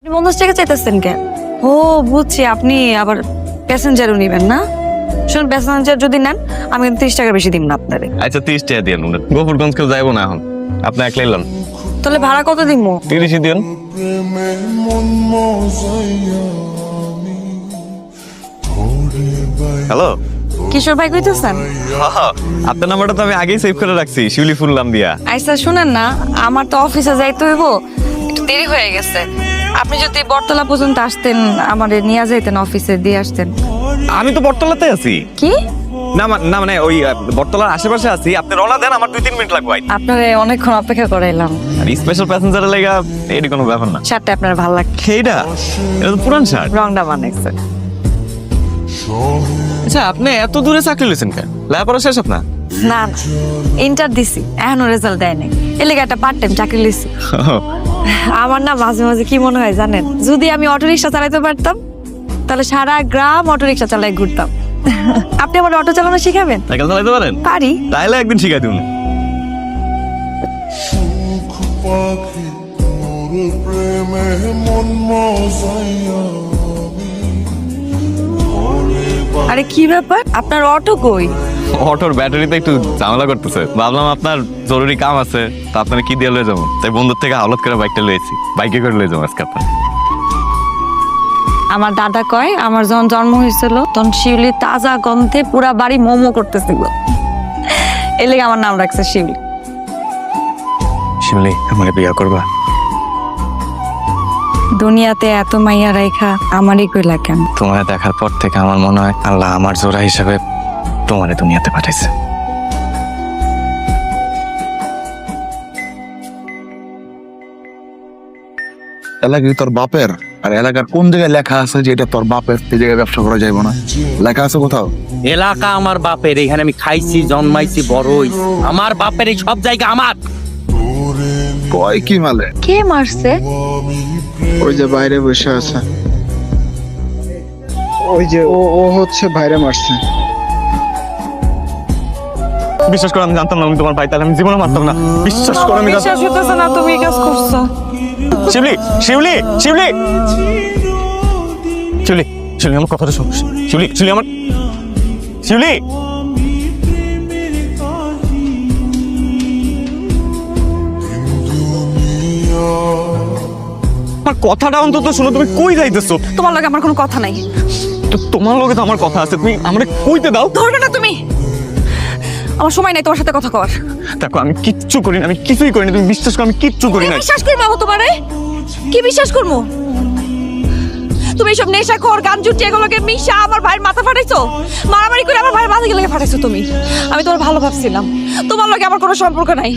আপনি 50 টাকা চাইতেছেন কেন? ও বুঝছি, আপনি আবার প্যাসেঞ্জারও নেবেন না। শুনুন, প্যাসেঞ্জার যদি নেন আমি কিন্তু 30 টাকা বেশি দিব না আপনারে। আচ্ছা 30 টাকা দিন। গোপুরগঞ্জ কেউ যাইবো না এখন, আপনি একলাই লন। তাহলে ভাড়া কত দিব? 30 দিন। হ্যালো, কিশোর ভাই কইতেছেন? আপনার নাম্বারটা তো আমি আগেই সেভ করে রাখছি, শিউলি ফুল নাম দিয়া। আচ্ছা শুনেন না, আমার তো অফিসে যাইতে হইব, একটু দেরি হয়ে গেছে। আপনি যদি বটতলা পর্যন্ত আসতেন, আমারে নিয়ে যাইতেন, অফিসে দিয়ে আসতেন। আমি তো বটতলাতে আছি। কি? না মানে ওই বটতলার আশেপাশে আছি। আপনি রওনা দেন, আমার 2-3 মিনিট লাগবে। আপনারে অনেকক্ষণ অপেক্ষা করাইলাম। আর স্পেশাল প্যাসেঞ্জারের লাগা এটি কোনো ব্যাপার না। শার্টটা আপনার ভালো লাগছে। এইটা এটা তো পুরান শার্ট। রংটা বানাইছে। আচ্ছা, আপনি এত দূরে চাকরি লইছেন কেন? লেখাপড়া শেষ আপনার? না না, ইন্টার দিছি, এখনো রেজাল্ট দেয় নাই। এলাকা একটা পার্ট টাইম চাকরি লিছি। আমার না মাঝে মাঝে কি মনে হয় জানেন, যদি আমি অটো রিক্সা চালাইতে পারতাম তাহলে সারা গ্রাম অটো রিক্সা চালাই ঘুরতাম। আপনি আমার অটো চালানো শিখাবেন? সাইকেল চালাইতে পারেন? পারি। তাইলে একদিন শিখাই দিন। আরে কি ব্যাপার, আপনার অটো কই? অটোর ব্যাটারিতে একটু ঝামেলা করতেছে। ভাবলাম আপনার জরুরি কাম আছে, তা আপনার কি দিয়ে লয়ে যাবো, তাই বন্ধুর থেকে হাওলাত করে বাইকটা লয়েছি। বাইকে করে লয়ে যাবো আজকে আপনার। আমার দাদা কয়, আমার যখন জন্ম হয়েছিল তখন শিউলি তাজা গন্ধে পুরা বাড়ি মোমো করতেছিল, এর লেগে আমার নাম রাখছে শিউলি। শিমলি, আমাকে বিয়া করবা? দুনিয়াতে এত মাইয়া রাইখা আমারই কইলা কেন? তোমার দেখার পর থেকে আমার মনে হয় আল্লাহ আমার জোড়া হিসাবে তোমারে দুনিয়াতে পাঠাইছে। এলাকা কি তোর বাপের? আর এলাকার কোন জায়গায় লেখা আছে যে এটা তোর বাপের, সেই জায়গায় ব্যবসা করা যাবে না? লেখা আছে কোথাও? এলাকা আমার বাপের, এখানে আমি খাইছি, জন্মাইছি, বড় হইছি। আমার বাপের এই সব জায়গা আমার। কয় কি মালে? কে মারছে? ওই যে বাইরে বসে আছে, ওই যে ও হচ্ছে বাইরে মারছে। বিশ্বাস করো, আমি জানতাম না আমি তোমার ভাই, তাহলে আমি জীবনে মারতাম না। বিশ্বাস করো, আমি জানতাম। বিশ্বাস হইতেছে না তুমি এই কাজ করছো। শিবলি, শিবলি, শিবলি, শিবলি, শিবলি, আমার কথাটা শোনো। শিবলি, শিবলি, আমার শিবলি, আমার কথাটা অন্তত শোনো। তুমি কই যাইতেছো? তোমার লগে আমার কোনো কথা নাই। তো তোমার লগে তো আমার কথা আছে, তুমি আমারে কইতে দাও। ধরবে না তুমি, আমার সময় নাই তোমার সাথে কথা কর। দেখো, আমি কিচ্ছু করি না, আমি কিছুই করি না। তুমি বিশ্বাস করো, আমি কিচ্ছু করি না। বিশ্বাস করবো আমি তোমারে? কি বিশ্বাস করবো? তুমি সব নেশাখোর গান জুটি এগুলোকে মিশা আমার ভাইয়ের মাথা ফাটাইছো, মারামারি করে আমার ভাইয়ের মাথা লেগে ফাটাইছো তুমি। আমি তোমার ভালো ভাবছিলাম, তোমার লগে আমার কোনো সম্পর্ক নাই।